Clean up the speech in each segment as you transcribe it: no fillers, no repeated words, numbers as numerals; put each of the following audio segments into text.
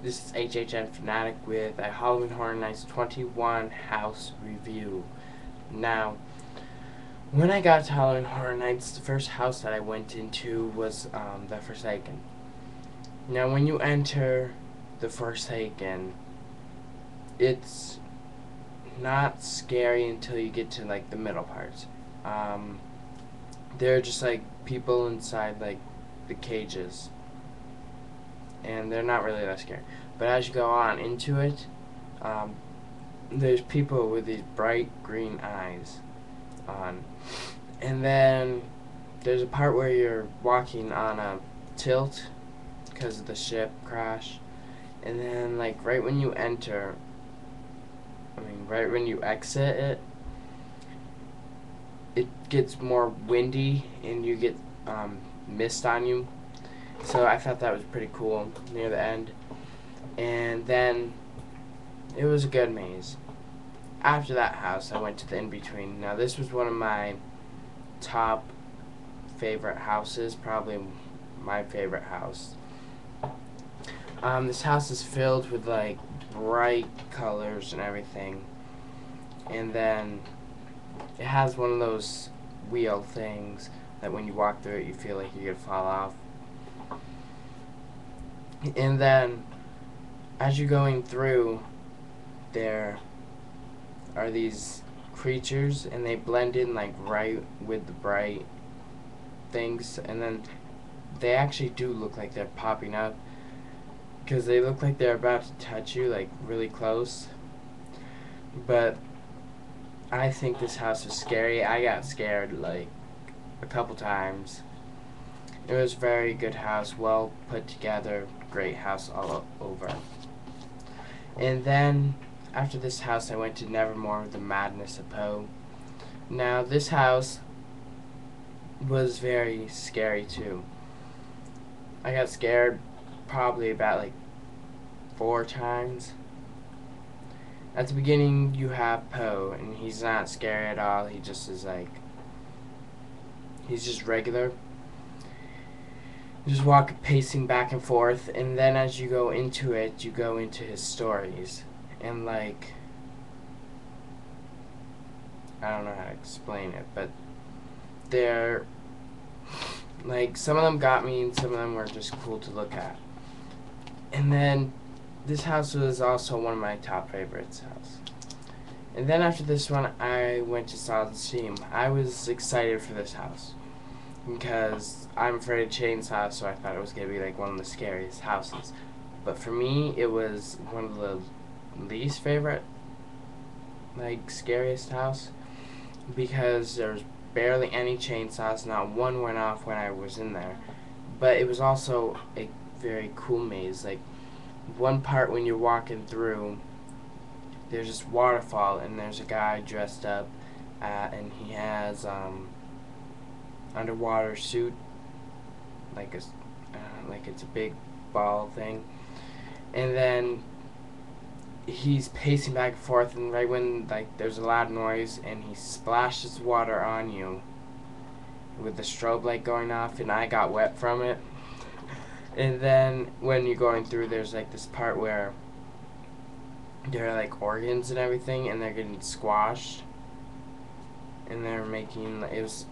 This is HHN Fanatic with a Halloween Horror Nights 21 house review. Now, when I got to Halloween Horror Nights, the first house that I went into was the Forsaken. Now, when you enter the Forsaken, it's not scary until you get to like the middle parts. There are just like people inside like the cages, and they're not really that scary. But as you go on into it, there's people with these bright green eyes on. And then there's a part where you're walking on a tilt because of the ship crash. And then like right when you enter, right when you exit it, it gets more windy and you get mist on you. So I thought that was pretty cool near the end. And then it was a good maze. After that house, I went to the in-between. Now this was one of my top favorite houses, probably my favorite house. This house is filled with like bright colors and everything. And then it has one of those wheel things that when you walk through it you feel like you're gonna fall off. And then as you're going through, there are these creatures and they blend in like right with the bright things, and then they actually do look like they're popping up because they look like they're about to touch you like really close. But I think this house is scary. I got scared like a couple times. It was a very good house, well put together, great house all over. And then after this house I went to Nevermore, the Madness of Poe. Now this house was very scary too. I got scared probably about like 4 times. At the beginning you have Poe and he's not scary at all. He just is like, he's just regular. You just walk pacing back and forth, and then as you go into it, you go into his stories. And like, I don't know how to explain it, but they're like, some of them got me and some of them were just cool to look at. And then this house was also one of my top favorites house. And then after this one I went to Solid Steam. I was excited for this house because I'm afraid of chainsaws, so I thought it was going to be like one of the scariest houses. But for me it was one of the least favorite, like, scariest house, because there's barely any chainsaws. Not one went off when I was in there. But it was also a very cool maze. Like, one part when you're walking through, there's this waterfall and there's a guy dressed up and he has underwater suit, like it's a big ball thing, and then he's pacing back and forth, and right when like there's a loud noise and he splashes water on you with the strobe light going off, and I got wet from it. And then when you're going through, there's like this part where there are like organs and everything and they're getting squashed, and they're making, it was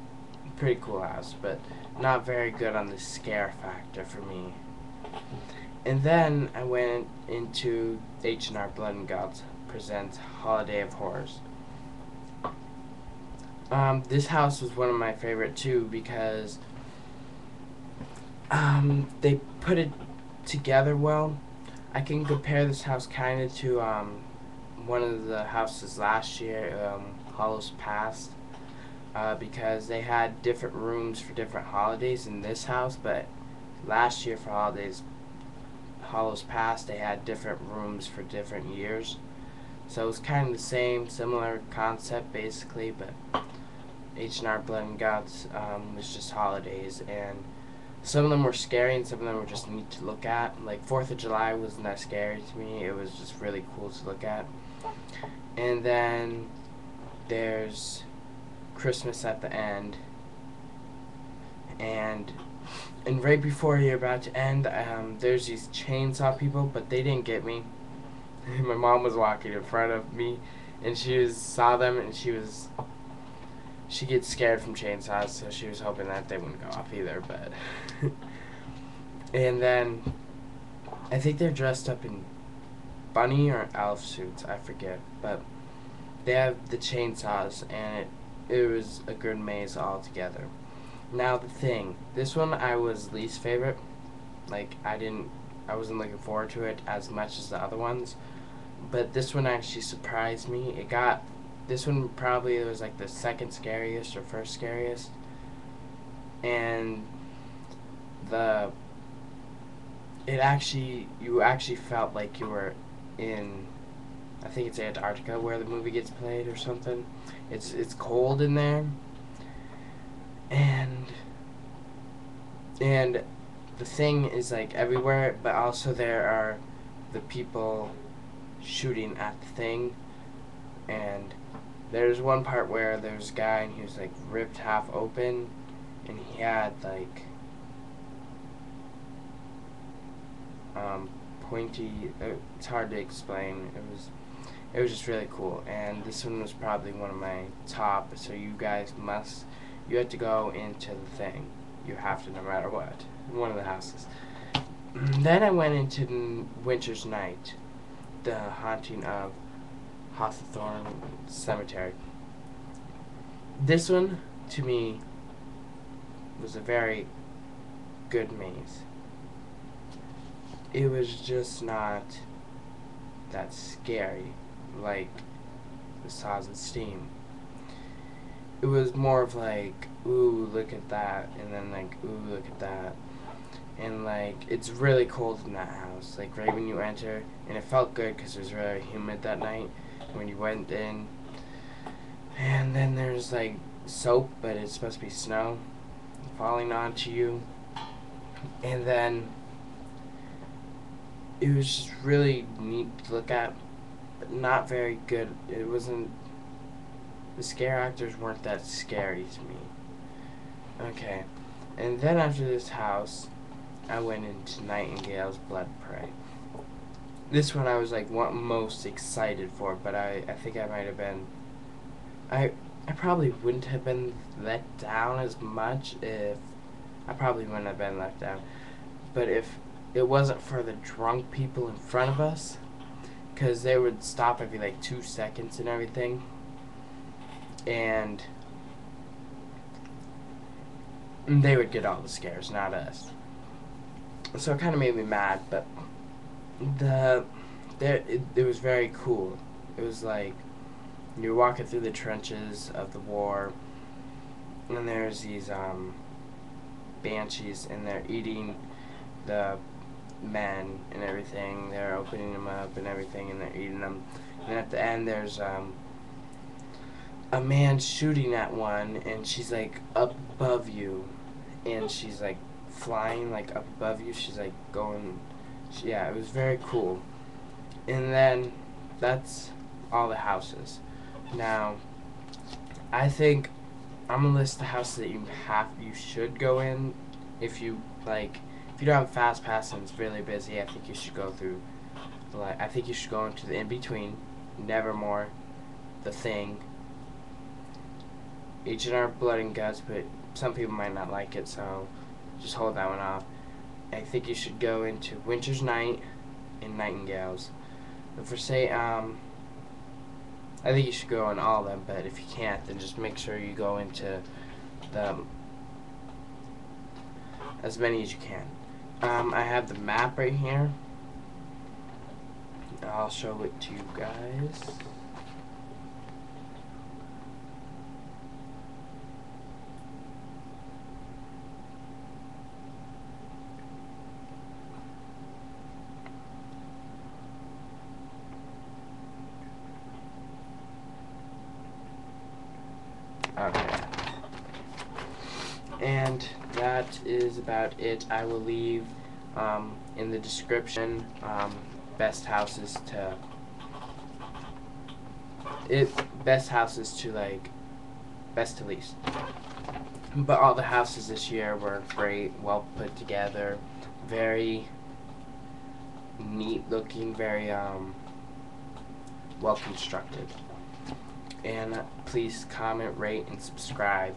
a pretty cool house, but not very good on the scare factor for me. And then I went into H.r Bloodengutz presents Holiday of Horrors. This house was one of my favorite too because they put it together well. I can compare this house kind of to one of the houses last year, Hollows Past, because they had different rooms for different holidays in this house, but last year for holidays, Hollows Past, they had different rooms for different years. So it was kind of the same, similar concept basically, but H.r Bloodengutz was just holidays, and some of them were scary and some of them were just neat to look at. Like 4th of July wasn't that scary to me, it was just really cool to look at. And then there's Christmas at the end, and And right before you're about to end, there's these chainsaw people, but they didn't get me. My mom was walking in front of me, and saw them, and she gets scared from chainsaws, so she was hoping that they wouldn't go off either. But and then I think they're dressed up in bunny or elf suits, I forget, but they have the chainsaws, and it was a good maze altogether. Now the thing, this one I was least favorite. Like I wasn't looking forward to it as much as the other ones, but this one actually surprised me. This one probably was like the second scariest or first scariest, and you actually felt like you were in, I think it's Antarctica where the movie gets played or something. It's cold in there, and the thing is like everywhere, but also there are the people shooting at the thing, and there's one part where there's a guy and he was like ripped half open, and he had like pointy. It's hard to explain. It was just really cool, and this one was probably one of my top. So you have to go into the thing. You have to, no matter what. One of the houses. Then I went into Winter's Night, the haunting of Hawthorn Cemetery. This one, to me, was a very good maze. It was just not that scary like the Saws of Steam. It was more of like, ooh, look at that, and then like, ooh, look at that. And like, it's really cold in that house, like right when you enter, and it felt good because it was really humid that night when you went in. And then there's like soap, but it's supposed to be snow falling onto you. And then it was just really neat to look at, but not very good. It wasn't, the scare actors weren't that scary to me. Okay, and then after this house, I went into Nightingales Blood Prey. This one I was like most excited for, but I think I might have been, I probably wouldn't have been let down as much if, I probably wouldn't have been let down, but if it wasn't for the drunk people in front of us, because they would stop every like 2 seconds and everything, and they would get all the scares, not us. So it kind of made me mad, but it was very cool. It was like you're walking through the trenches of the war, and there's these banshees, and they're eating the men and everything. They're opening them up and everything, and they're eating them. And at the end, there's a man shooting at one, and she's like up above you, and she's like flying like up above you. She's like going, yeah, it was very cool. And then that's all the houses. Now, I think I'm gonna list the houses that you should go in if you like. If you don't have a fast pass and it's really busy, I think you should go through. I think you should go into the in between, Nevermore, The Thing, H.r Bloodengutz, but some people might not like it, so just hold that one off. I think you should go into Winter's Night and Nightingales. But for say, I think you should go in all of them, but if you can't, then just make sure you go into as many as you can. I have the map right here. I'll show it to you guys. Okay. And that is about it. I will leave in the description best houses to like best to least. But all the houses this year were great, well put together, very neat looking, very well constructed. And please comment, rate, and subscribe.